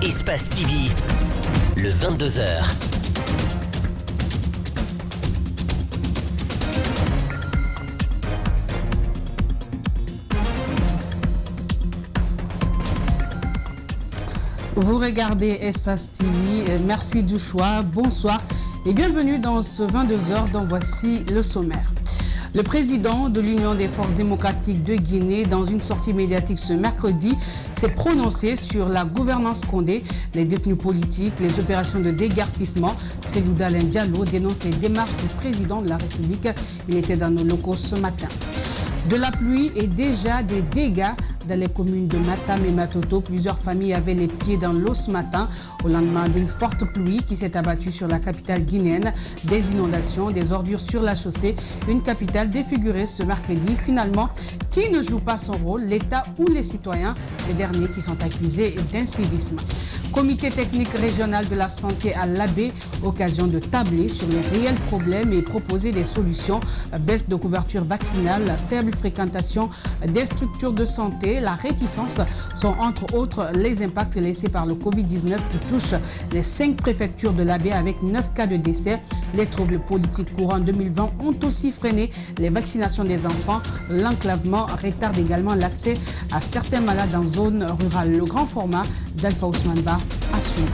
Espace TV, le 22h. Vous regardez Espace TV, merci du choix, bonsoir et bienvenue dans ce 22h dont voici le sommaire. Le président de l'Union des forces démocratiques de Guinée, dans une sortie médiatique ce mercredi, s'est prononcé sur la gouvernance Condé, les détenus politiques, les opérations de déguerpissement. Cellou Dalein Diallo dénonce les démarches du président de la République. Il était dans nos locaux ce matin. De la pluie et déjà des dégâts dans les communes de Matam et Matoto. Plusieurs familles avaient les pieds dans l'eau ce matin au lendemain d'une forte pluie qui s'est abattue sur la capitale guinéenne. Des inondations, des ordures sur la chaussée. Une capitale défigurée ce mercredi. Finalement, qui ne joue pas son rôle, l'État ou les citoyens? Ces derniers qui sont accusés d'incivisme. Comité technique régional de la santé à l'Abbé, occasion de tabler sur les réels problèmes et proposer des solutions. Baisse de couverture vaccinale, faible fréquentation des structures de santé, la réticence sont entre autres les impacts laissés par le Covid-19 qui touche les 5 préfectures de l'Abbé avec 9 cas de décès. Les troubles politiques courants 2020 ont aussi freiné les vaccinations des enfants. L'enclavement retarde également l'accès à certains malades en zone rurale. Le grand format d'Alpha Ousmane Ba à suivre.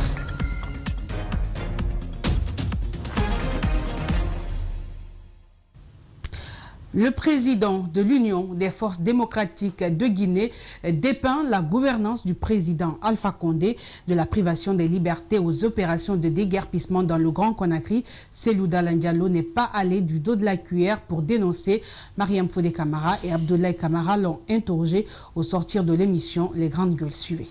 Le président de l'Union des forces démocratiques de Guinée dépeint la gouvernance du président Alpha Condé, de la privation des libertés aux opérations de déguerpissement dans le Grand Conakry. Cellou Dalein Diallo n'est pas allé du dos de la cuillère pour dénoncer. Mariam Fodé Camara et Abdoulaye Camara l'ont interrogé au sortir de l'émission Les Grandes Gueules. Suivez.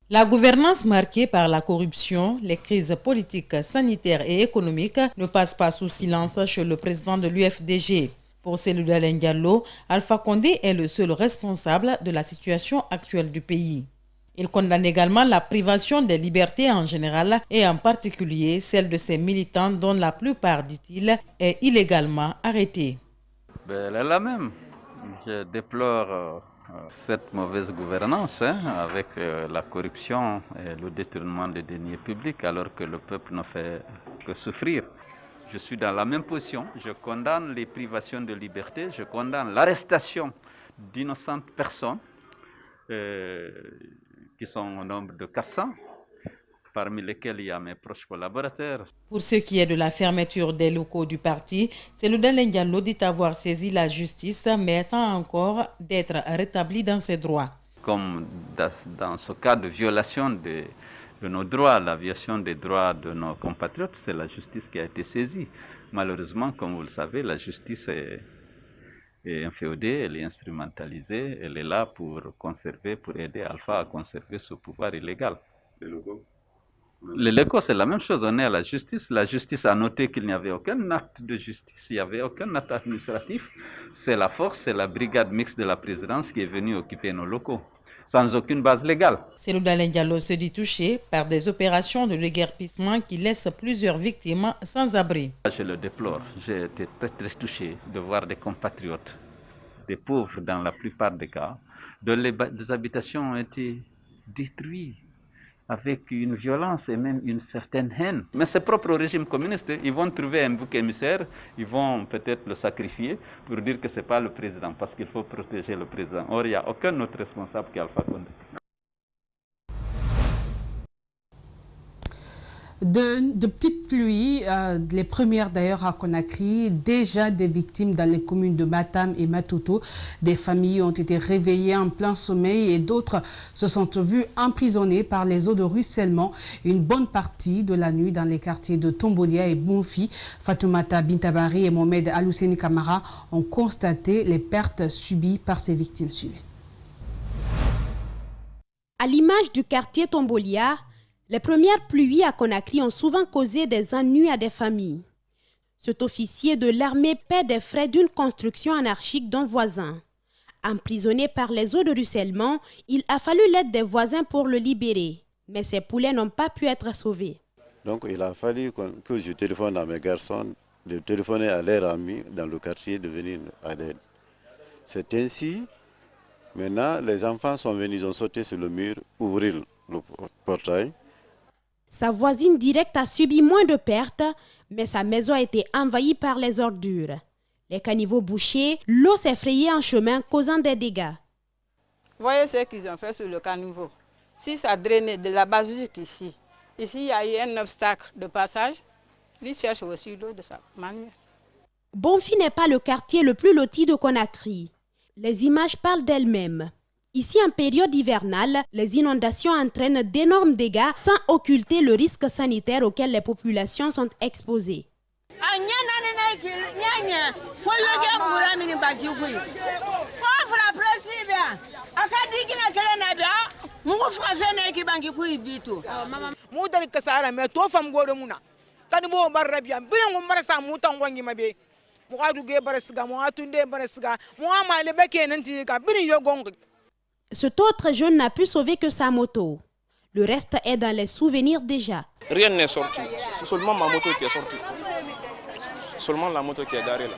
La gouvernance marquée par la corruption, les crises politiques, sanitaires et économiques ne passe pas sous silence chez le président de l'UFDG. Pour Cellou Dalein Diallo, Alpha Condé est le seul responsable de la situation actuelle du pays. Il condamne également la privation des libertés en général et en particulier celle de ses militants dont la plupart, dit-il, est illégalement arrêtée. Elle est la même. Je déplore cette mauvaise gouvernance avec la corruption et le détournement des deniers publics alors que le peuple ne fait que souffrir. Je suis dans la même position. Je condamne les privations de liberté, je condamne l'arrestation d'innocentes personnes qui sont au nombre de 400. Parmi lesquels il y a mes proches collaborateurs. Pour ce qui est de la fermeture des locaux du parti, Cellou Dalein Diallo dit avoir saisi la justice, mais attend encore d'être rétabli dans ses droits. Comme dans ce cas de violation de nos droits, la violation des droits de nos compatriotes, c'est la justice qui a été saisie. Malheureusement, comme vous le savez, la justice est inféodée, elle est instrumentalisée, elle est là pour aider Alpha à conserver ce pouvoir illégal. Les locaux, c'est la même chose, on est à la justice. La justice a noté qu'il n'y avait aucun acte de justice, il n'y avait aucun acte administratif. C'est la force, c'est la brigade mixte de la présidence qui est venue occuper nos locaux, sans aucune base légale. Cellou Dalein Diallo se dit touché par des opérations de déguerpissement qui laissent plusieurs victimes sans abri. Je le déplore, j'ai été très touché de voir des compatriotes, des pauvres dans la plupart des cas, dont des habitations ont été détruites avec une violence et même une certaine haine. Mais c'est propre au régime communiste, ils vont trouver un bouc émissaire, ils vont peut-être le sacrifier pour dire que ce n'est pas le président, parce qu'il faut protéger le président. Or, il n'y a aucun autre responsable qu'Alpha Condé. De petites pluies, les premières d'ailleurs à Conakry, déjà des victimes dans les communes de Matam et Matoto. Des familles ont été réveillées en plein sommeil et d'autres se sont vues emprisonnées par les eaux de ruissellement une bonne partie de la nuit dans les quartiers de Tombolia et Bonfi. Fatoumata Bintabari et Mohamed Alousseni Kamara ont constaté les pertes subies par ces victimes. Suivez. À l'image du quartier Tombolia, les premières pluies à Conakry ont souvent causé des ennuis à des familles. Cet officier de l'armée paie des frais d'une construction anarchique d'un voisin. Emprisonné par les eaux de ruissellement, il a fallu l'aide des voisins pour le libérer. Mais ses poulets n'ont pas pu être sauvés. Donc il a fallu que je téléphone à mes garçons, de téléphoner à leurs amis dans le quartier de venir à l'aide. C'est ainsi Maintenant, les enfants sont venus, ils ont sauté sur le mur, ouvrir le portail. Sa voisine directe a subi moins de pertes, mais sa maison a été envahie par les ordures. Les caniveaux bouchés, l'eau s'est frayée en chemin, causant des dégâts. Voyez ce qu'ils ont fait sur le caniveau. Si ça drainait de la base jusqu'ici, ici il y a eu un obstacle de passage, ils cherchent aussi l'eau de sa manière. Bonfi n'est pas le quartier le plus loti de Conakry. Les images parlent d'elles-mêmes. Ici, en période hivernale, les inondations entraînent d'énormes dégâts sans occulter le risque sanitaire auquel les populations sont exposées. Cet autre jeune n'a pu sauver que sa moto. Le reste est dans les souvenirs déjà. Rien n'est sorti. C'est seulement ma moto qui est sortie. Seulement la moto qui est garée là.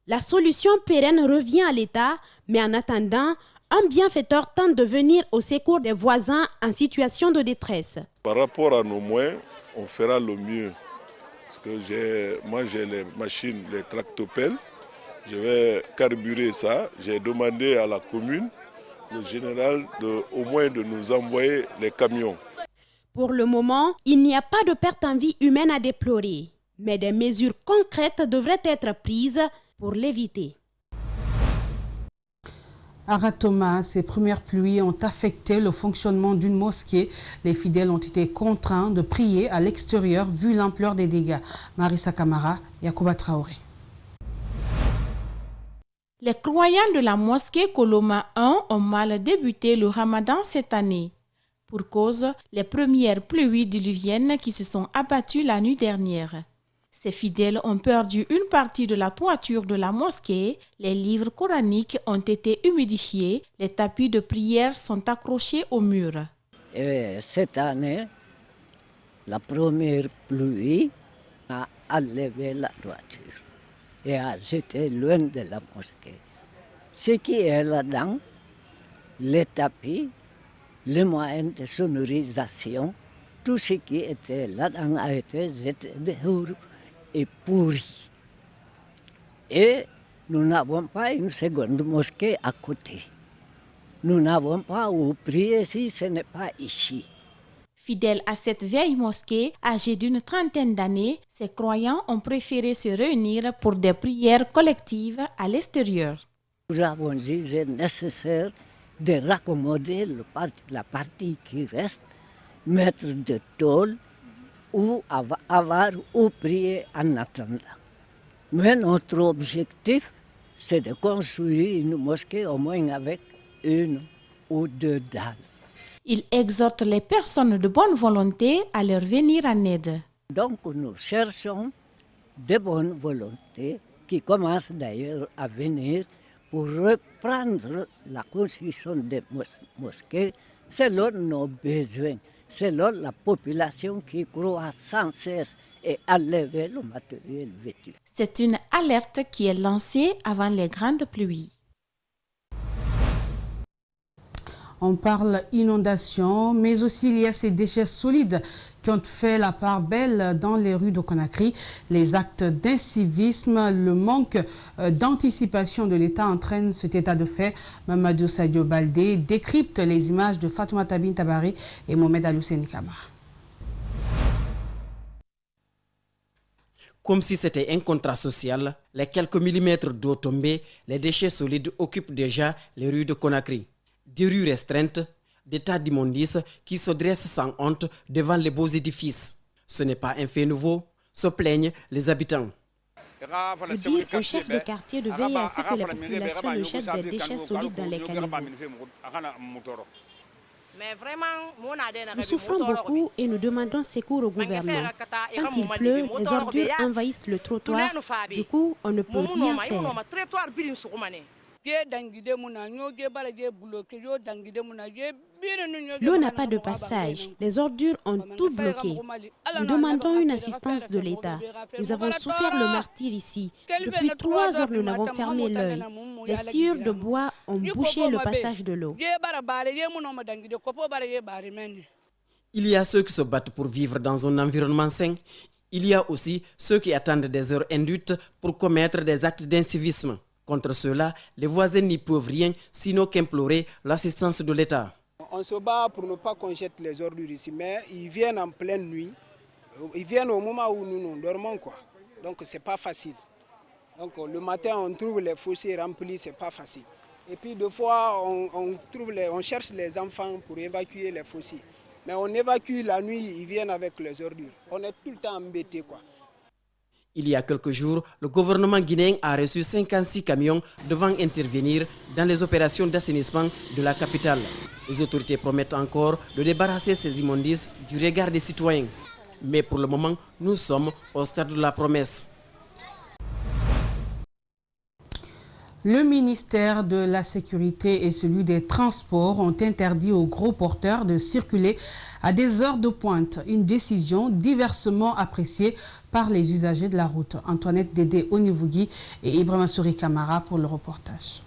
La solution pérenne revient à l'État, mais en attendant, un bienfaiteur tente de venir au secours des voisins en situation de détresse. Par rapport à nos moyens, on fera le mieux. Parce que j'ai les machines, les tractopelles. Je vais carburer ça. J'ai demandé à la commune, le général, au moins de nous envoyer les camions. Pour le moment, il n'y a pas de perte en vie humaine à déplorer. Mais des mesures concrètes devraient être prises pour l'éviter. Aratoma, ces premières pluies ont affecté le fonctionnement d'une mosquée. Les fidèles ont été contraints de prier à l'extérieur vu l'ampleur des dégâts. Marissa Kamara, Yacouba Traoré. Les croyants de la mosquée Koloma 1 ont mal débuté le ramadan cette année. Pour cause, les premières pluies diluviennes qui se sont abattues la nuit dernière. Ces fidèles ont perdu une partie de la toiture de la mosquée, les livres coraniques ont été humidifiés, les tapis de prière sont accrochés au mur. Et cette année, la première pluie a enlevé la toiture et a jeté loin de la mosquée. Ce qui est là-dedans, les tapis, les moyens de sonorisation, tout ce qui était là-dedans a été jeté dehors et pourri. Et nous n'avons pas une seconde mosquée à côté. Nous n'avons pas où prier si ce n'est pas ici. Fidèles à cette vieille mosquée, âgée d'une trentaine d'années, ces croyants ont préféré se réunir pour des prières collectives à l'extérieur. Nous avons jugé nécessaire de raccommoder la partie qui reste, mettre de tôle ou avoir ou prier en attendant. Mais notre objectif, c'est de construire une mosquée au moins avec une ou deux dalles. Il exhorte les personnes de bonne volonté à leur venir en aide. Donc nous cherchons de bonne volonté qui commencent d'ailleurs à venir pour reprendre la construction des mosquées selon nos besoins, selon la population qui croît sans cesse et enlever le matériel vétusté. C'est une alerte qui est lancée avant les grandes pluies. On parle inondation, mais aussi il y a ces déchets solides qui ont fait la part belle dans les rues de Conakry. Les actes d'incivisme, le manque d'anticipation de l'État entraînent cet état de fait. Mamadou Sadio Baldé décrypte les images de Fatoumata Bin Tabari et Mohamed Alousseni Kamara. Comme si c'était un contrat social, les quelques millimètres d'eau tombée, les déchets solides occupent déjà les rues de Conakry. Des rues restreintes, des tas d'immondices qui se dressent sans honte devant les beaux édifices. Ce n'est pas un fait nouveau, se plaignent les habitants. Il dit au chef de quartier de veiller à ce que la population ne jette des déchets solides dans les caniveaux. Nous souffrons beaucoup et nous demandons secours au gouvernement. Quand il pleut, les ordures envahissent le trottoir. Du coup, on ne peut rien faire. L'eau n'a pas de passage. Les ordures ont tout bloqué. Nous demandons une assistance de l'État. Nous avons souffert le martyre ici. Depuis 3 heures, nous n'avons fermé l'œil. Les sciures de bois ont bouché le passage de l'eau. Il y a ceux qui se battent pour vivre dans un environnement sain. Il y a aussi ceux qui attendent des heures induites pour commettre des actes d'incivisme. Contre cela, les voisins n'y peuvent rien sinon qu'implorer l'assistance de l'État. On se bat pour ne pas qu'on jette les ordures ici, mais ils viennent en pleine nuit. Ils viennent au moment où nous dormons, quoi. Donc c'est pas facile. Donc le matin, on trouve les fossés remplis, c'est pas facile. Et puis deux fois, on cherche les enfants pour évacuer les fossés. Mais on évacue la nuit, ils viennent avec les ordures. On est tout le temps embêtés, quoi. Il y a quelques jours, le gouvernement guinéen a reçu 56 camions devant intervenir dans les opérations d'assainissement de la capitale. Les autorités promettent encore de débarrasser ces immondices du regard des citoyens. Mais pour le moment, nous sommes au stade de la promesse. Le ministère de la Sécurité et celui des Transports ont interdit aux gros porteurs de circuler à des heures de pointe. Une décision diversement appréciée par les usagers de la route. Antoinette Dédé Onivugui et Ibrahima Souri Kamara pour le reportage.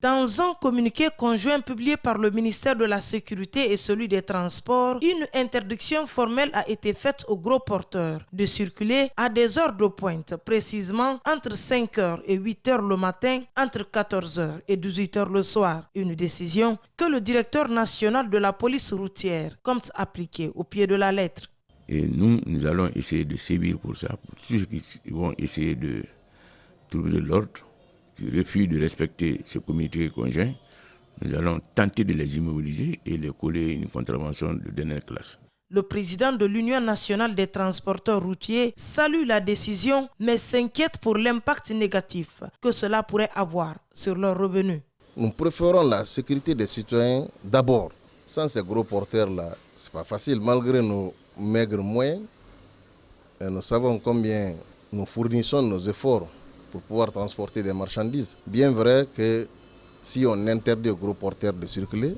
Dans un communiqué conjoint publié par le ministère de la Sécurité et celui des Transports, une interdiction formelle a été faite aux gros porteurs de circuler à des heures de pointe, précisément entre 5h et 8h le matin, entre 14h et 18h le soir. Une décision que le directeur national de la police routière compte appliquer au pied de la lettre. Et nous allons essayer de sévir pour ça, pour ceux qui vont essayer de trouver de l'ordre, qui refusent de respecter ce comité conjoint. Nous allons tenter de les immobiliser et les coller une contravention de dernière classe. Le président de l'Union nationale des transporteurs routiers salue la décision, mais s'inquiète pour l'impact négatif que cela pourrait avoir sur leurs revenus. Nous préférons la sécurité des citoyens d'abord. Sans ces gros porteurs-là, ce n'est pas facile, malgré nos maigres moyens. Et nous savons combien nous fournissons nos efforts pour pouvoir transporter des marchandises. Bien vrai que si on interdit aux gros porteurs de circuler,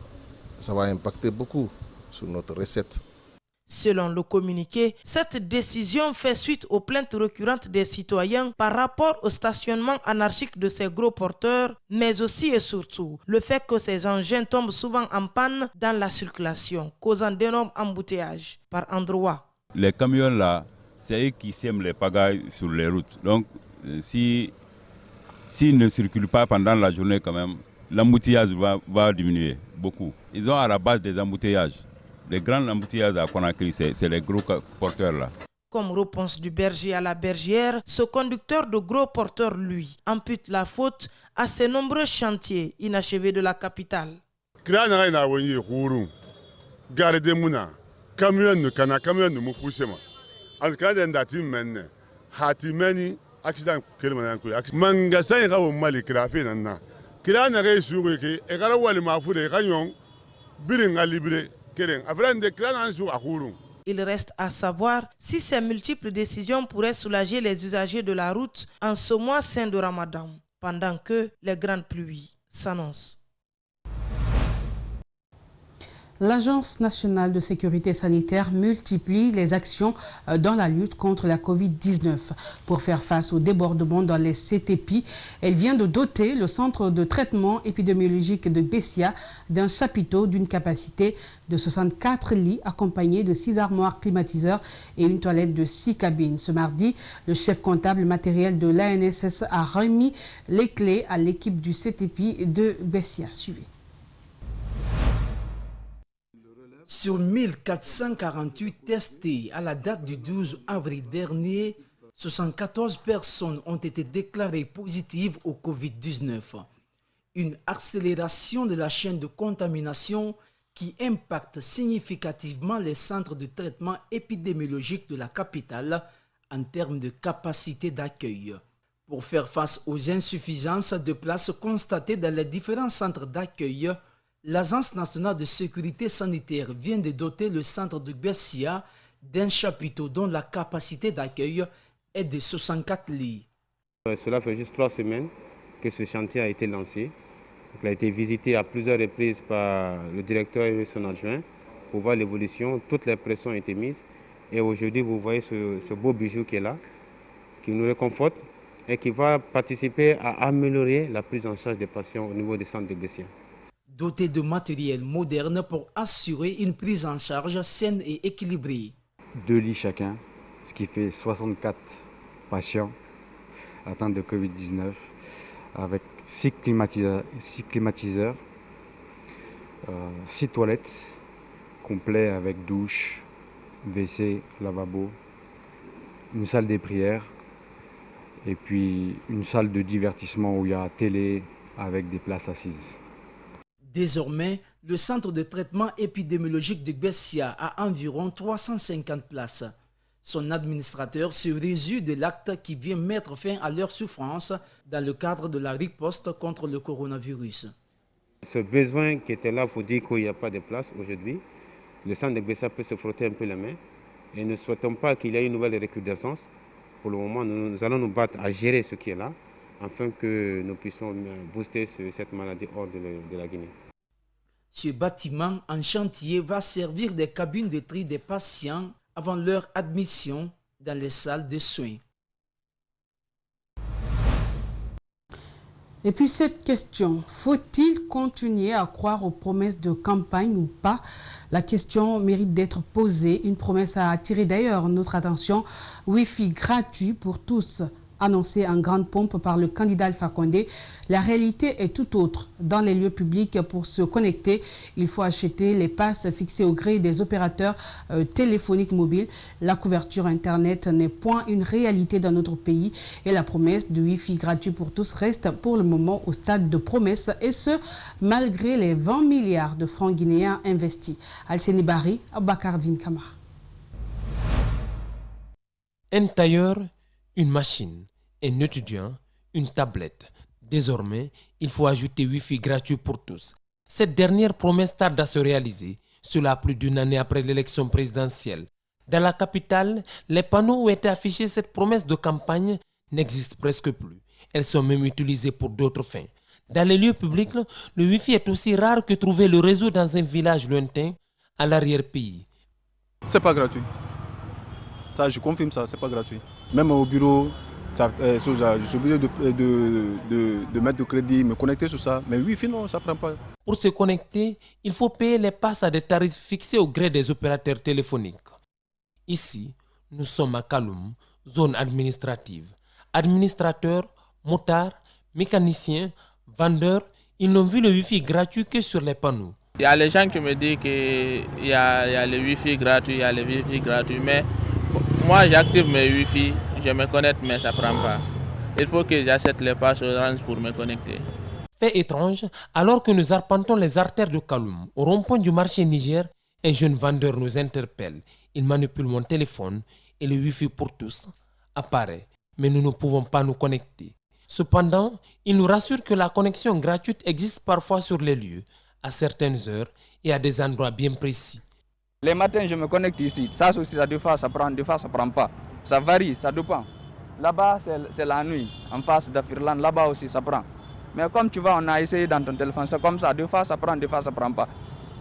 ça va impacter beaucoup sur notre recette. Selon le communiqué, cette décision fait suite aux plaintes récurrentes des citoyens par rapport au stationnement anarchique de ces gros porteurs, mais aussi et surtout le fait que ces engins tombent souvent en panne dans la circulation, causant d'énormes embouteillages par endroits. Les camions là, c'est eux qui sèment les pagailles sur les routes. Donc, s'ils ne circulent pas pendant la journée quand même, l'embouteillage va diminuer beaucoup. Ils ont à la base des embouteillages. Les grands embouteillages à Conakry, c'est les gros porteurs là. Comme réponse du berger à la bergère, ce conducteur de gros porteurs, lui, impute la faute à ces nombreux chantiers inachevés de la capitale. Accident mangasan ga o mali krafe nanna kira na ga su ke e gara wali ma fu de kanyon birin ga libre keren afrande kira na su akuru. Il reste à savoir si ces multiples décisions pourraient soulager les usagers de la route en ce mois saint de Ramadan, pendant que les grandes pluies s'annoncent. L'Agence nationale de sécurité sanitaire multiplie les actions dans la lutte contre la Covid-19. Pour faire face aux débordements dans les CTP, elle vient de doter le centre de traitement épidémiologique de Bessia d'un chapiteau d'une capacité de 64 lits accompagné de 6 armoires climatiseurs et une toilette de 6 cabines. Ce mardi, le chef comptable matériel de l'ANSS a remis les clés à l'équipe du CTP de Bessia. Suivez. Sur 1448 testés à la date du 12 avril dernier, 74 personnes ont été déclarées positives au Covid-19. Une accélération de la chaîne de contamination qui impacte significativement les centres de traitement épidémiologique de la capitale en termes de capacité d'accueil. Pour faire face aux insuffisances de places constatées dans les différents centres d'accueil, l'Agence nationale de sécurité sanitaire vient de doter le centre de Bessia d'un chapiteau dont la capacité d'accueil est de 64 lits. Cela fait juste 3 semaines que ce chantier a été lancé. Il a été visité à plusieurs reprises par le directeur et son adjoint pour voir l'évolution. Toutes les pressions ont été mises. Et aujourd'hui, vous voyez ce beau bijou qui est là, qui nous réconforte et qui va participer à améliorer la prise en charge des patients au niveau des centres de Bessia. Doté de matériel moderne pour assurer une prise en charge saine et équilibrée. 2 lits chacun, ce qui fait 64 patients atteints de Covid-19, avec 6 climatiseurs, 6 toilettes complets avec douche, WC, lavabo, une salle des prières et puis une salle de divertissement où il y a télé avec des places assises. Désormais, le centre de traitement épidémiologique de Bessia a environ 350 places. Son administrateur se réjouit de l'acte qui vient mettre fin à leur souffrance dans le cadre de la riposte contre le coronavirus. Ce besoin qui était là pour dire qu'il n'y a pas de place aujourd'hui, le centre de Bessia peut se frotter un peu les mains et ne souhaitons pas qu'il y ait une nouvelle recrudescence. Pour le moment, nous allons nous battre à gérer ce qui est là afin que nous puissions booster cette maladie hors de la Guinée. Ce bâtiment en chantier va servir de cabine de tri des patients avant leur admission dans les salles de soins. Et puis cette question, faut-il continuer à croire aux promesses de campagne ou pas? La question mérite d'être posée. Une promesse a attiré d'ailleurs notre attention. Wi-Fi gratuit pour tous, annoncé en grande pompe par le candidat Alpha Condé. La réalité est tout autre. Dans les lieux publics, pour se connecter, il faut acheter les passes fixées au gré des opérateurs téléphoniques mobiles. La couverture Internet n'est point une réalité dans notre pays et la promesse de Wi-Fi gratuit pour tous reste pour le moment au stade de promesse, et ce, malgré les 20 milliards de francs guinéens investis. Alseni Bari, Abakardine Kamar. Un tailleur, une machine. Un étudiant, une tablette. Désormais, il faut ajouter Wi-Fi gratuit pour tous. Cette dernière promesse tarde à se réaliser, cela plus d'une année après l'élection présidentielle. Dans la capitale, les panneaux où était affichée cette promesse de campagne n'existent presque plus. Elles sont même utilisées pour d'autres fins. Dans les lieux publics, le Wi-Fi est aussi rare que trouver le réseau dans un village lointain, à l'arrière-pays. C'est pas gratuit. Ça, je confirme ça, c'est pas gratuit. Même au bureau, je suis obligé de mettre de crédit, me connecter sur ça. Mais Wi-Fi, non, ça ne prend pas. Pour se connecter, il faut payer les passes à des tarifs fixés au gré des opérateurs téléphoniques. Ici, nous sommes à Kaloum, zone administrative. Administrateurs, motards, mécaniciens, vendeurs, ils n'ont vu le Wi-Fi gratuit que sur les panneaux. Il y a les gens qui me disent qu'il y a le Wi-Fi gratuit, il y a le Wi-Fi gratuit, mais moi j'active mes Wi-Fi, je me connecte mais ça ne prend pas. Il faut que j'achète les passes Orange pour me connecter. Fait étrange, alors que nous arpentons les artères de Kaloum, au rond-point du marché Niger, un jeune vendeur nous interpelle. Il manipule mon téléphone et le Wi-Fi pour tous apparaît, mais nous ne pouvons pas nous connecter. Cependant, il nous rassure que la connexion gratuite existe parfois sur les lieux, à certaines heures et à des endroits bien précis. Les matins, je me connecte ici. Ça aussi, des fois, ça prend, des fois, ça prend pas. Ça varie, ça dépend. Là-bas, c'est la nuit. En face d'Afirland, là-bas aussi, ça prend. Mais comme tu vois, on a essayé dans ton téléphone. C'est comme ça. Des fois, ça prend, des fois, ça prend pas.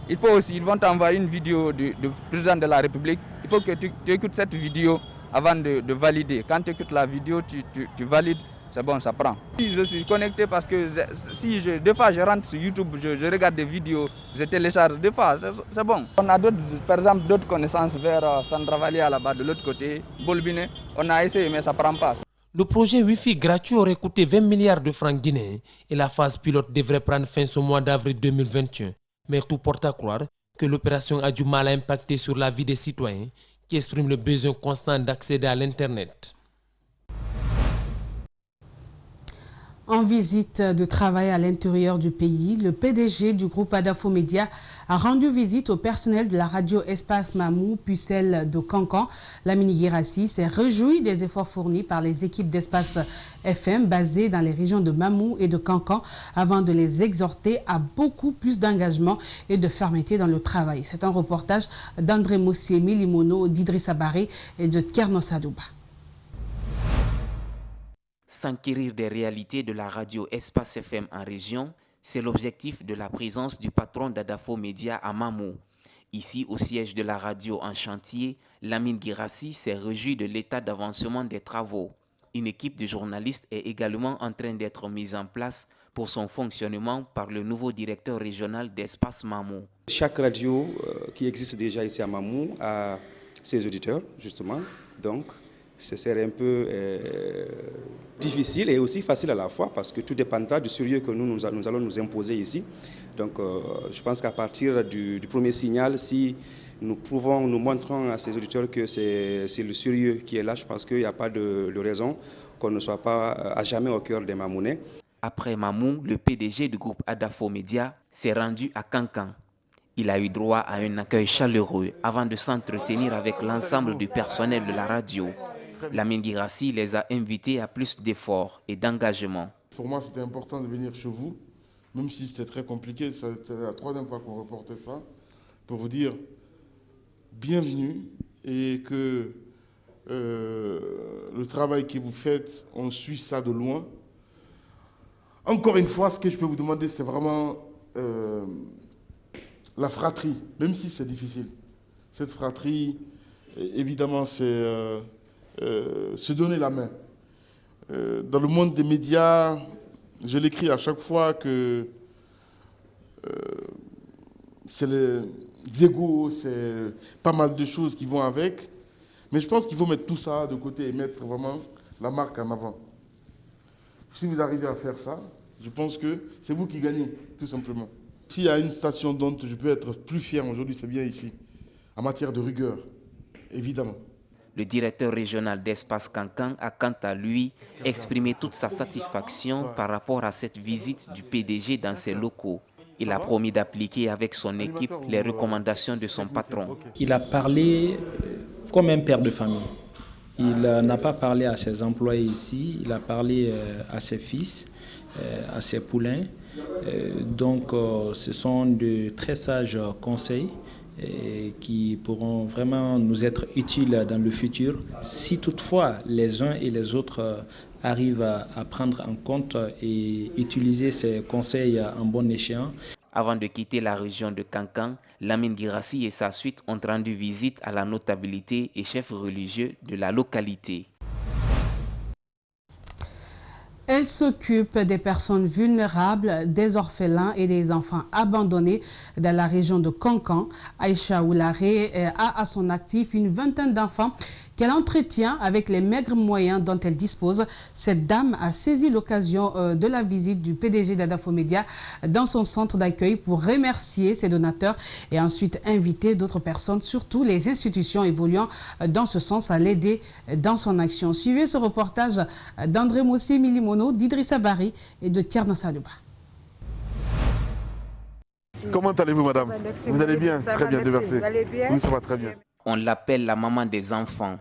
Il faut aussi, ils vont t'envoyer une vidéo du président de la République. Il faut que tu écoutes cette vidéo avant de valider. Quand tu écoutes la vidéo, tu valides. C'est bon, ça prend. Je suis connecté parce que des fois je rentre sur YouTube, je regarde des vidéos, je télécharge, des fois c'est bon. On a par exemple d'autres connaissances vers Sandravalia là-bas de l'autre côté, Bolbine. On a essayé mais ça ne prend pas. Le projet Wi-Fi gratuit aurait coûté 20 milliards de francs guinéens et la phase pilote devrait prendre fin ce mois d'avril 2021. Mais tout porte à croire que l'opération a du mal à impacter sur la vie des citoyens qui expriment le besoin constant d'accéder à l'Internet. En visite de travail à l'intérieur du pays, le PDG du groupe Adafo Média a rendu visite au personnel de la radio Espace Mamou, puis celle de Cancan. Lamine Guirassi s'est réjoui des efforts fournis par les équipes d'Espace FM basées dans les régions de Mamou et de Cancan avant de les exhorter à beaucoup plus d'engagement et de fermeté dans le travail. C'est un reportage d'André Mossier Milimono, d'Idrissa Baré et de Tkerno Sadouba. S'enquérir des réalités de la radio Espace FM en région, c'est l'objectif de la présence du patron d'Adafo Média à Mamou. Ici, au siège de la radio en chantier, Lamine Guirassi s'est réjoui de l'état d'avancement des travaux. Une équipe de journalistes est également en train d'être mise en place pour son fonctionnement par le nouveau directeur régional d'Espace Mamou. Chaque radio qui existe déjà ici à Mamou a ses auditeurs, justement. Donc, ce serait un peu difficile et aussi facile à la fois parce que tout dépendra du sérieux que nous allons nous imposer ici. Donc, je pense qu'à partir du premier signal, si nous montrons à ces auditeurs que c'est le sérieux qui est là, je pense qu'il n'y a pas de raison qu'on ne soit pas à jamais au cœur des Mamounais. Après Mamou, le PDG du groupe Adafo Média s'est rendu à Kankan. Il a eu droit à un accueil chaleureux avant de s'entretenir avec l'ensemble du personnel de la radio. Lamine Guirassi les a invités à plus d'efforts et d'engagement. Pour moi, c'était important de venir chez vous, même si c'était très compliqué. C'était la troisième fois qu'on reportait ça, pour vous dire bienvenue et que le travail que vous faites, on suit ça de loin. Encore une fois, ce que je peux vous demander, c'est vraiment la fratrie, même si c'est difficile. Cette fratrie, évidemment, c'est se donner la main. Dans le monde des médias, je l'écris à chaque fois que c'est les égos, c'est pas mal de choses qui vont avec. Mais je pense qu'il faut mettre tout ça de côté et mettre vraiment la marque en avant. Si vous arrivez à faire ça, je pense que c'est vous qui gagnez, tout simplement. S'il y a une station dont je peux être plus fier aujourd'hui, c'est bien ici, en matière de rigueur, évidemment. Le directeur régional d'Espace Kankan a quant à lui exprimé toute sa satisfaction par rapport à cette visite du PDG dans ses locaux. Il a promis d'appliquer avec son équipe les recommandations de son patron. Il a parlé comme un père de famille. Il n'a pas parlé à ses employés ici, il a parlé à ses fils, à ses poulains. Donc ce sont de très sages conseils qui pourront vraiment nous être utiles dans le futur si toutefois les uns et les autres arrivent à prendre en compte et utiliser ces conseils en bon escient. Avant de quitter la région de Kankan, Lamine Guirassi et sa suite ont rendu visite à la notabilité et chefs religieux de la localité. Elle s'occupe des personnes vulnérables, des orphelins et des enfants abandonnés dans la région de Kankan. Aïcha Oularé a à son actif une vingtaine d'enfants qu'elle entretient avec les maigres moyens dont elle dispose. Cette dame a saisi l'occasion de la visite du PDG d'Adafo Média dans son centre d'accueil pour remercier ses donateurs et ensuite inviter d'autres personnes, surtout les institutions évoluant dans ce sens, à l'aider dans son action. Suivez ce reportage d'André Mossé Milimono, d'Idrissa Bari et de Tierno Saluba. Comment allez-vous, madame? Vous allez bien? Très bien, Dieu merci. Oui, ça va très bien. On l'appelle la maman des enfants.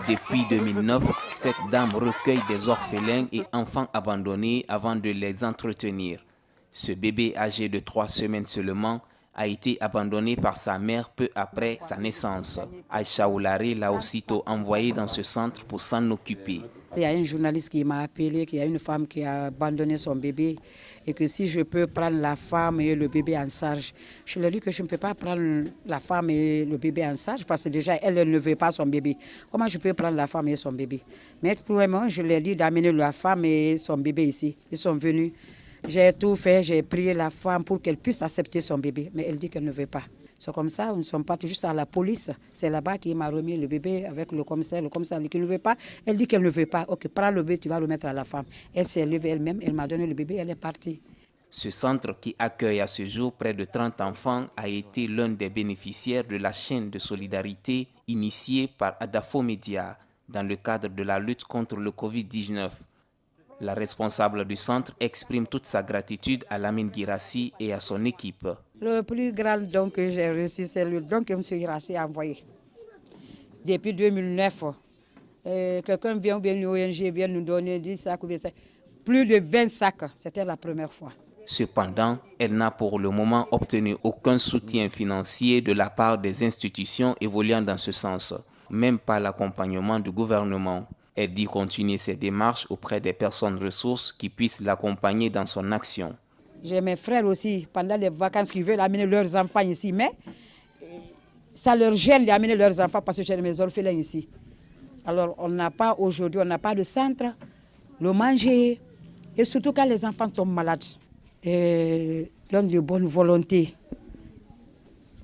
Depuis 2009, cette dame recueille des orphelins et enfants abandonnés avant de les entretenir. Ce bébé âgé de 3 semaines seulement a été abandonné par sa mère peu après sa naissance. Aïcha Oularé l'a aussitôt envoyé dans ce centre pour s'en occuper. Il y a un journaliste qui m'a appelé qu'il y a une femme qui a abandonné son bébé et que si je peux prendre la femme et le bébé en charge. Je lui ai dit que je ne peux pas prendre la femme et le bébé en charge parce que déjà elle ne veut pas son bébé. Comment je peux prendre la femme et son bébé? Mais tout le monde, je lui ai dit d'amener la femme et son bébé ici. Ils sont venus. J'ai tout fait, j'ai prié la femme pour qu'elle puisse accepter son bébé. Mais elle dit qu'elle ne veut pas. C'est comme ça, nous sommes partis juste à la police. C'est là-bas qu'il m'a remis le bébé avec le commissaire. Le commissaire dit qu'il ne veut pas. Elle dit qu'elle ne veut pas. Ok, prends le bébé, tu vas remettre à la femme. Elle s'est levée elle-même, elle m'a donné le bébé, elle est partie. Ce centre qui accueille à ce jour près de 30 enfants a été l'un des bénéficiaires de la chaîne de solidarité initiée par Adafo Média dans le cadre de la lutte contre le Covid-19. La responsable du centre exprime toute sa gratitude à Lamine Guirassi et à son équipe. Le plus grand don que j'ai reçu, c'est le don que M. Guirassi a envoyé. Depuis 2009, quelqu'un vient, ou bien une ONG vient nous donner 10 sacs ou 20 sacs. Plus de 20 sacs, c'était la première fois. Cependant, elle n'a pour le moment obtenu aucun soutien financier de la part des institutions évoluant dans ce sens, même pas l'accompagnement du gouvernement. Elle dit continuer ses démarches auprès des personnes ressources qui puissent l'accompagner dans son action. J'ai mes frères aussi, pendant les vacances, qui veulent amener leurs enfants ici, mais ça leur gêne d'amener leurs enfants parce que j'ai mes orphelins ici. Alors on n'a pas aujourd'hui, on n'a pas de centre, le manger, et surtout quand les enfants tombent malades. Et donne de bonne volonté.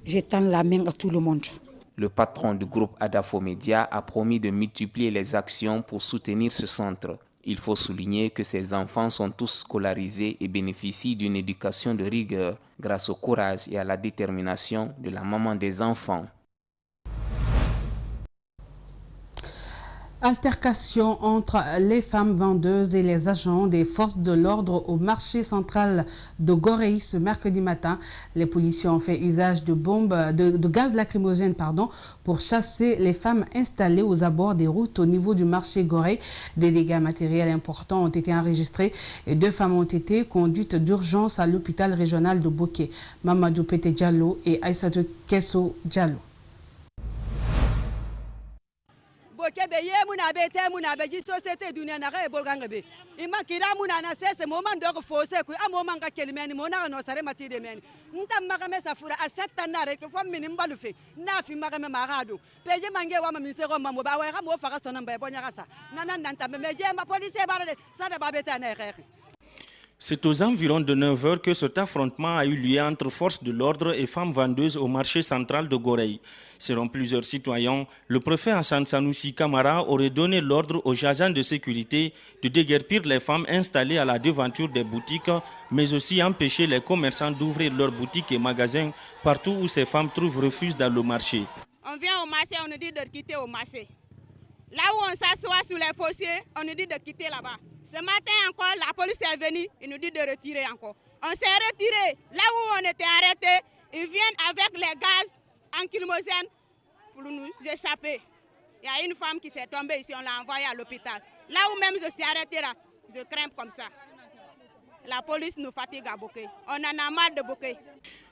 Je tends la main à tout le monde. Le patron du groupe Adafo Média a promis de multiplier les actions pour soutenir ce centre. Il faut souligner que ces enfants sont tous scolarisés et bénéficient d'une éducation de rigueur grâce au courage et à la détermination de la maman des enfants. Altercation entre les femmes vendeuses et les agents des forces de l'ordre au marché central de Gorée ce mercredi matin. Les policiers ont fait usage de bombes, de gaz lacrymogène pour chasser les femmes installées aux abords des routes au niveau du marché Gorée. Des dégâts matériels importants ont été enregistrés et 2 femmes ont été conduites d'urgence à l'hôpital régional de Boké. Mamadou Pete Diallo et Aïssatou Kesso Diallo. C'est aux environs de 9 h que cet affrontement a eu lieu entre forces de l'ordre et femmes vendeuses au marché central de Gorée. Selon plusieurs citoyens, le préfet Hassan Sanoussi Kamara aurait donné l'ordre aux agents de sécurité de déguerpir les femmes installées à la devanture des boutiques, mais aussi empêcher les commerçants d'ouvrir leurs boutiques et magasins partout où ces femmes trouvent refuge dans le marché. On vient au marché, on nous dit de quitter au marché. Là où on s'assoit sous les fossiers, on nous dit de quitter là-bas. Ce matin encore, la police est venue, ils nous disent de retirer encore. On s'est retiré. Là où on était arrêtés, ils viennent avec les gaz lacrymogènes pour nous échapper. Il y a une femme qui s'est tombée ici, on l'a envoyée à l'hôpital. Là où même je suis arrêtée là, je crains comme ça. La police nous fatigue à Boké. On en a marre de Boké.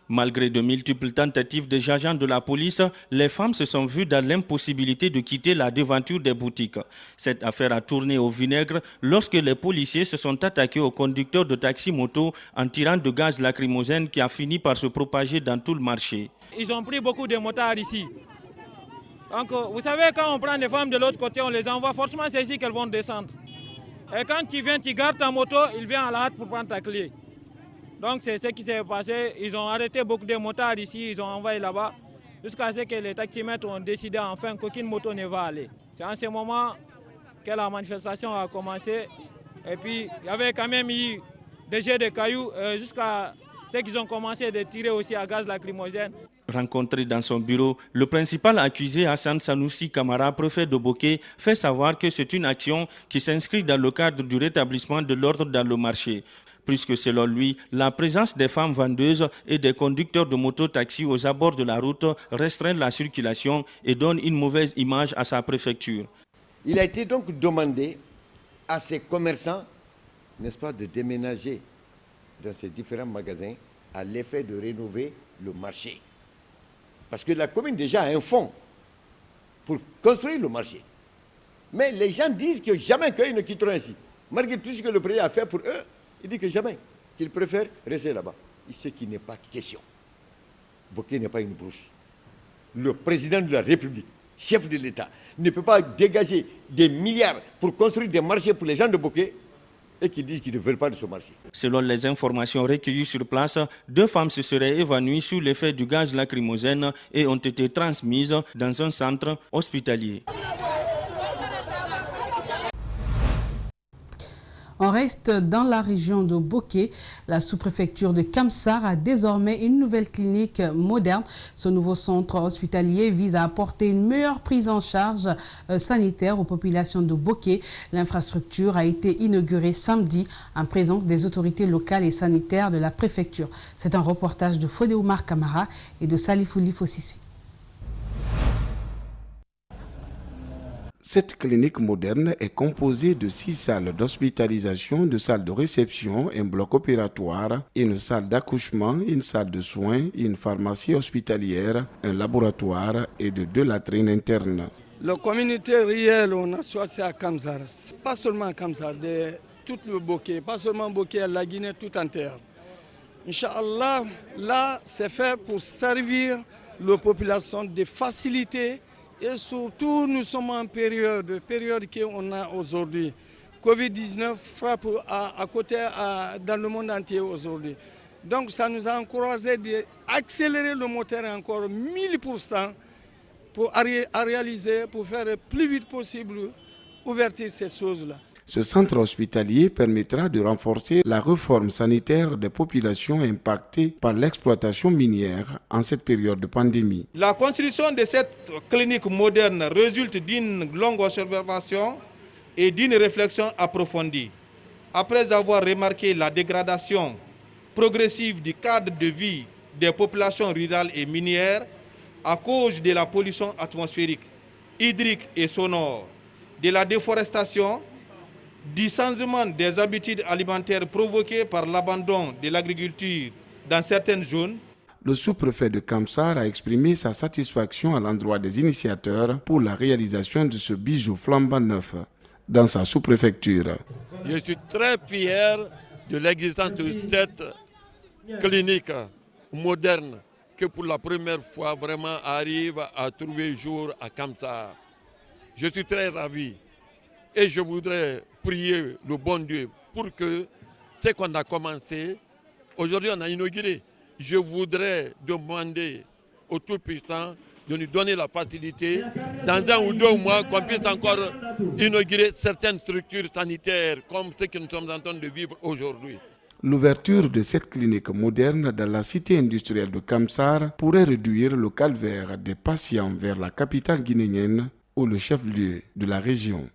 Malgré de multiples tentatives des agents de la police, les femmes se sont vues dans l'impossibilité de quitter la devanture des boutiques. Cette affaire a tourné au vinaigre lorsque les policiers se sont attaqués au conducteur de taxi-moto en tirant de gaz lacrymogène qui a fini par se propager dans tout le marché. Ils ont pris beaucoup de motards ici. Donc, vous savez, quand on prend les femmes de l'autre côté, on les envoie, forcément c'est ici qu'elles vont descendre. Et quand tu viens, tu gardes ta moto, il vient à la hâte pour prendre ta clé. Donc c'est ce qui s'est passé. Ils ont arrêté beaucoup de motards ici, ils ont envoyé là-bas, jusqu'à ce que les taximètres ont décidé enfin qu'aucune moto ne va aller. C'est en ce moment que la manifestation a commencé. Et puis il y avait quand même eu des jets de cailloux jusqu'à ce qu'ils ont commencé de tirer aussi à gaz lacrymogène. Rencontré dans son bureau, le principal accusé Hassan Sanoussi Kamara, préfet de Boké, fait savoir que c'est une action qui s'inscrit dans le cadre du rétablissement de l'ordre dans le marché. Puisque selon lui, la présence des femmes vendeuses et des conducteurs de moto-taxi aux abords de la route restreint la circulation et donne une mauvaise image à sa préfecture. Il a été donc demandé à ces commerçants, n'est-ce pas, de déménager dans ces différents magasins à l'effet de rénover le marché. Parce que la commune déjà a un fonds pour construire le marché. Mais les gens disent que jamais qu'ils ne quitteront ici. Malgré tout ce que le président a fait pour eux, il dit que jamais, qu'il préfère rester là-bas. Ce qui n'est pas question. Boké n'est pas une brouche. Le président de la République, chef de l'État, ne peut pas dégager des milliards pour construire des marchés pour les gens de Boké et qui disent qu'ils ne veulent pas de ce marché. Selon les informations recueillies sur place, 2 femmes se seraient évanouies sous l'effet du gaz lacrymogène et ont été transmises dans un centre hospitalier. On reste dans la région de Boké. La sous-préfecture de Kamsar a désormais une nouvelle clinique moderne. Ce nouveau centre hospitalier vise à apporter une meilleure prise en charge sanitaire aux populations de Boké. L'infrastructure a été inaugurée samedi en présence des autorités locales et sanitaires de la préfecture. C'est un reportage de Fodé Oumar Kamara et de Salifouli Fossissé. Cette clinique moderne est composée de 6 salles d'hospitalisation, 2 salles de réception, un bloc opératoire, une salle d'accouchement, une salle de soins, une pharmacie hospitalière, un laboratoire et de 2 latrines internes. La communauté réelle, on a choisi à Kamsar, pas seulement à Kamsar, de tout le Bokeh, pas seulement Bokeh, la Guinée tout entière. Inch'Allah, là, c'est fait pour servir la population de faciliter et surtout, nous sommes en période qu'on a aujourd'hui. Covid-19 frappe à côté dans le monde entier aujourd'hui. Donc, ça nous a encouragé d'accélérer le moteur encore 1000% pour réaliser, pour faire le plus vite possible, ouverture ces choses-là. Ce centre hospitalier permettra de renforcer la réforme sanitaire des populations impactées par l'exploitation minière en cette période de pandémie. La construction de cette clinique moderne résulte d'une longue observation et d'une réflexion approfondie. Après avoir remarqué la dégradation progressive du cadre de vie des populations rurales et minières à cause de la pollution atmosphérique, hydrique et sonore, de la déforestation, du changement des habitudes alimentaires provoquées par l'abandon de l'agriculture dans certaines zones, le sous-préfet de Kamsar a exprimé sa satisfaction à l'endroit des initiateurs pour la réalisation de ce bijou flambant neuf dans sa sous-préfecture. Je suis très fier de l'existence de cette clinique moderne que pour la première fois vraiment arrive à trouver jour à Kamsar. Je suis très ravi et je voudrais prier le bon Dieu pour que ce qu'on a commencé, aujourd'hui on a inauguré. Je voudrais demander au Tout-Puissant de nous donner la facilité, dans 1 ou 2 mois, qu'on puisse encore inaugurer certaines structures sanitaires comme ce que nous sommes en train de vivre aujourd'hui. L'ouverture de cette clinique moderne dans la cité industrielle de Kamsar pourrait réduire le calvaire des patients vers la capitale guinéenne ou le chef-lieu de la région.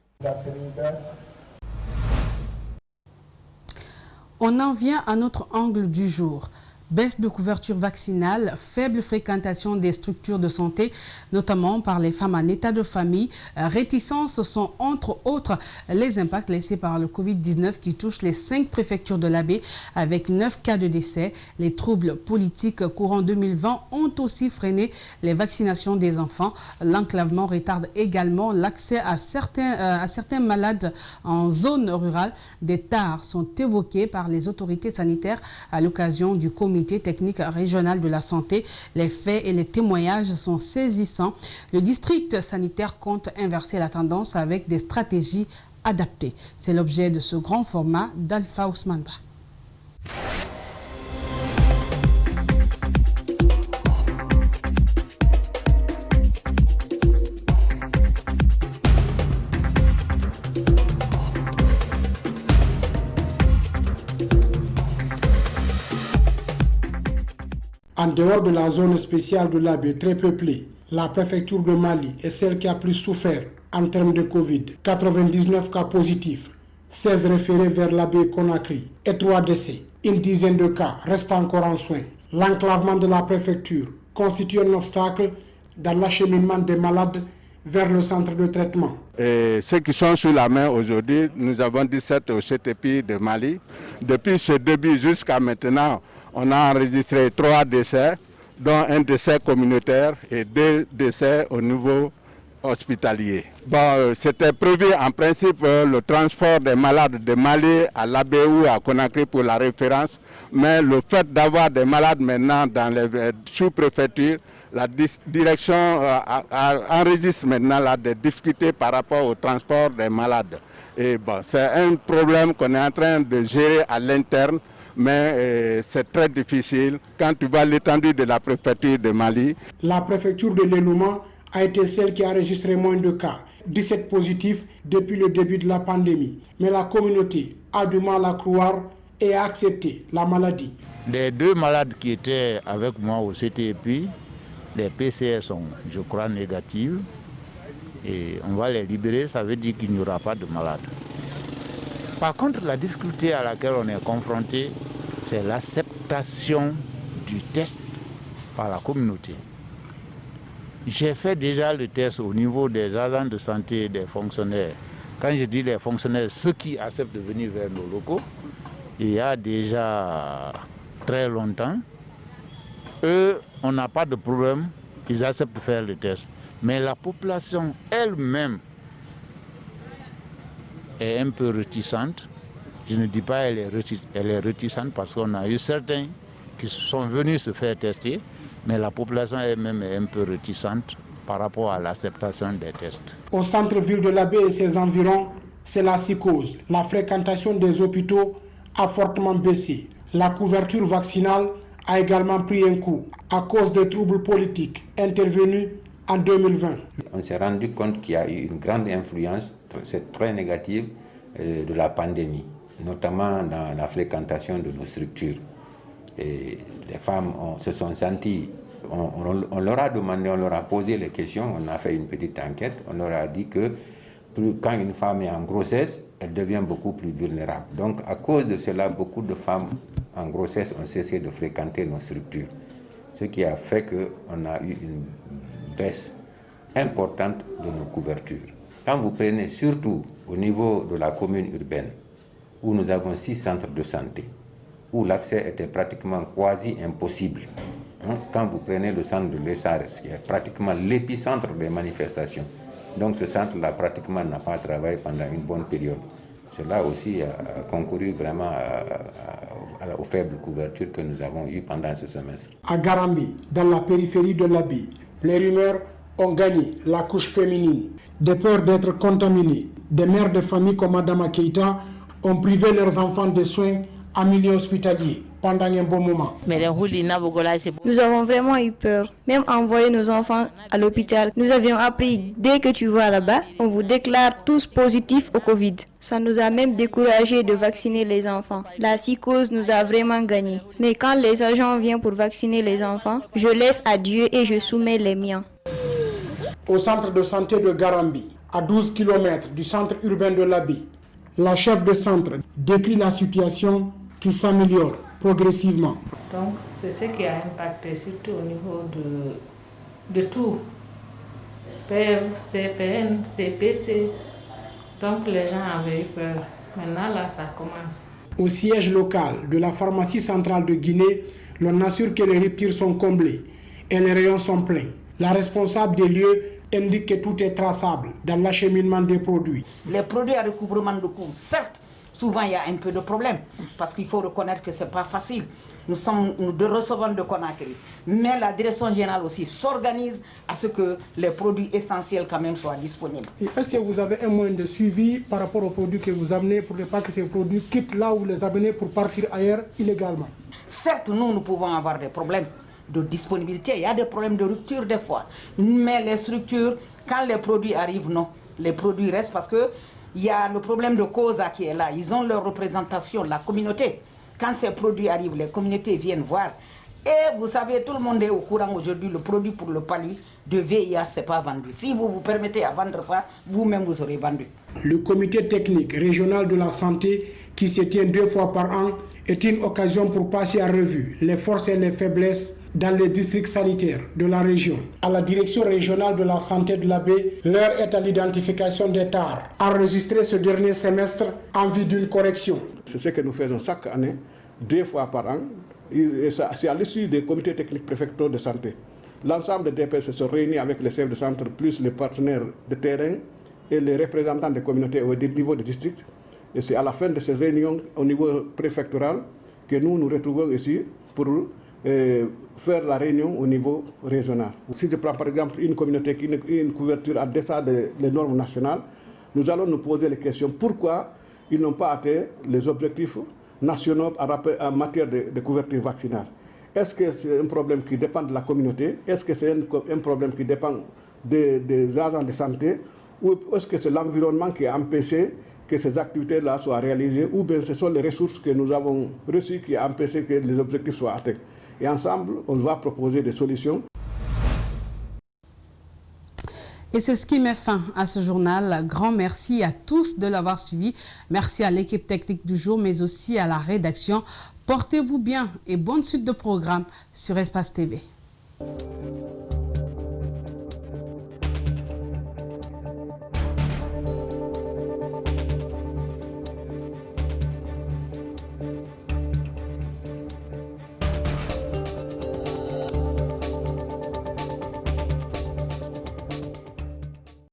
On en vient à notre angle du jour. Baisse de couverture vaccinale, faible fréquentation des structures de santé, notamment par les femmes en état de famille. Réticences sont entre autres les impacts laissés par le Covid-19 qui touche les 5 préfectures de l'Abbé avec 9 cas de décès. Les troubles politiques courant 2020 ont aussi freiné les vaccinations des enfants. L'enclavement retarde également l'accès à certains malades en zone rurale. Des tares sont évoquées par les autorités sanitaires à l'occasion du comité technique régional de la santé. Les faits et les témoignages sont saisissants. Le district sanitaire compte inverser la tendance avec des stratégies adaptées. C'est l'objet de ce grand format d'Alpha Ousmane Ba. En dehors de la zone spéciale de l'Abbé très peuplée, la préfecture de Mali est celle qui a plus souffert en termes de Covid. 99 cas positifs, 16 référés vers l'Abbé Conakry et 3 décès. Une dizaine de cas restent encore en soins. L'enclavement de la préfecture constitue un obstacle dans l'acheminement des malades vers le centre de traitement. Et ceux qui sont sur la main aujourd'hui, nous avons 17 au CTP de Mali. Depuis ce début jusqu'à maintenant, on a enregistré 3 décès, dont un décès communautaire et 2 décès au niveau hospitalier. Bon, c'était prévu en principe le transport des malades de Mali à l'Abbé ou à Conakry pour la référence, mais le fait d'avoir des malades maintenant dans les sous-préfectures, la direction enregistre maintenant des difficultés par rapport au transport des malades. Et bon, c'est un problème qu'on est en train de gérer à l'interne, mais c'est très difficile quand tu vois l'étendue de la préfecture de Mali. La préfecture de l'Elouma a été celle qui a enregistré moins de cas, 17 positifs depuis le début de la pandémie. Mais la communauté a du mal à croire et à accepter la maladie. Les 2 malades qui étaient avec moi au CTP, les PCR sont, je crois, négatives. Et on va les libérer, ça veut dire qu'il n'y aura pas de malades. Par contre, la difficulté à laquelle on est confronté, c'est l'acceptation du test par la communauté. J'ai fait déjà le test au niveau des agents de santé et des fonctionnaires. Quand je dis les fonctionnaires, ceux qui acceptent de venir vers nos locaux, il y a déjà très longtemps, eux, on n'a pas de problème. ils acceptent de faire le test. Mais la population elle-même est un peu réticente. Je ne dis pas qu'elle est réticente parce qu'on a eu certains qui sont venus se faire tester, mais la population elle-même est un peu réticente par rapport à l'acceptation des tests. Au centre-ville de l'Abbé et ses environs, c'est la psychose. La fréquentation des hôpitaux a fortement baissé. La couverture vaccinale a également pris un coup à cause des troubles politiques intervenus en 2020. On s'est rendu compte qu'il y a eu une grande influence, c'est très négative, de la pandémie, notamment dans la fréquentation de nos structures. Et les femmes se sont senties, on leur a demandé, on leur a posé les questions, on a fait une petite enquête, on leur a dit que quand une femme est en grossesse, elle devient beaucoup plus vulnérable. Donc à cause de cela, beaucoup de femmes en grossesse ont cessé de fréquenter nos structures. Ce qui a fait qu'on a eu une baisse importante de nos couvertures. Quand vous prenez surtout au niveau de la commune urbaine, où nous avons 6 centres de santé, où l'accès était pratiquement quasi impossible. Quand vous prenez le centre de l'Essares, qui est pratiquement l'épicentre des manifestations, donc ce centre-là pratiquement n'a pas travaillé pendant une bonne période. Cela aussi a concouru vraiment aux faibles couvertures que nous avons eues pendant ce semestre. À Garambi, dans la périphérie de l'Abbé, les rumeurs ont gagné la couche féminine. De peur d'être contaminés, des mères de famille comme Mme Keïta ont privé leurs enfants de soins en milieu hospitalier pendant un bon moment. Nous avons vraiment eu peur. Même envoyer nos enfants à l'hôpital, nous avions appris dès que tu vas là-bas, on vous déclare tous positifs au Covid. Ça nous a même découragé de vacciner les enfants. La psychose nous a vraiment gagné. Mais quand les agents viennent pour vacciner les enfants, je laisse à Dieu et je soumets les miens. Au centre de santé de Garambi, à 12 km du centre urbain de l'Abbé, la chef de centre décrit la situation qui s'améliore progressivement. Donc, c'est ce qui a impacté surtout au niveau de tout. PR, CPN, CPC. Donc, les gens avaient eu peur. Maintenant, là, ça commence. Au siège local de la pharmacie centrale de Guinée, l'on assure que les ruptures sont comblées et les rayons sont pleins. La responsable des lieux indique que tout est traçable dans l'acheminement des produits. Les produits à recouvrement de coûts, certes, souvent il y a un peu de problème, parce qu'il faut reconnaître que ce n'est pas facile. Nous recevons de Conakry, mais la direction générale aussi s'organise à ce que les produits essentiels quand même soient disponibles. Est-ce que vous avez un moyen de suivi par rapport aux produits que vous amenez pour ne pas que ces produits quittent là où vous les amenez pour partir ailleurs illégalement? Certes, nous pouvons avoir des problèmes de disponibilité, il y a des problèmes de rupture des fois, mais les structures, quand les produits arrivent, non, les produits restent parce que il y a le problème de COSA qui est là, ils ont leur représentation, la communauté. Quand ces produits arrivent, les communautés viennent voir. Et vous savez, tout le monde est au courant aujourd'hui, le produit pour le palu de VIH, ce n'est pas vendu. Si vous vous permettez à vendre ça, vous-même vous aurez vendu. Le comité technique régional de la santé, qui se tient 2 fois par an, est une occasion pour passer en revue les forces et les faiblesses dans les districts sanitaires de la région. À la direction régionale de la santé de l'Abbé, l'heure est à l'identification des tares enregistrés ce dernier semestre en vue d'une correction. C'est ce que nous faisons chaque année, 2 fois par an, et c'est à l'issue des comités techniques préfectoraux de santé. L'ensemble des DPS se réunit avec les chefs de centre, plus les partenaires de terrain et les représentants des communautés au niveau des districts. Et c'est à la fin de ces réunions au niveau préfectoral que nous retrouvons ici pour faire la réunion au niveau régional. Si je prends par exemple une communauté qui a une couverture en deçà des normes nationales, nous allons nous poser les questions pourquoi ils n'ont pas atteint les objectifs nationaux en matière de couverture vaccinale. Est-ce que c'est un problème qui dépend de la communauté? Est-ce que c'est un problème qui dépend des agents de santé? Ou est-ce que c'est l'environnement qui a empêché que ces activités-là soient réalisées? Ou bien ce sont les ressources que nous avons reçues qui ont empêché que les objectifs soient atteints? Et ensemble, on va proposer des solutions. Et c'est ce qui met fin à ce journal. Grand merci à tous de l'avoir suivi. Merci à l'équipe technique du jour, mais aussi à la rédaction. Portez-vous bien et bonne suite de programme sur Espace TV.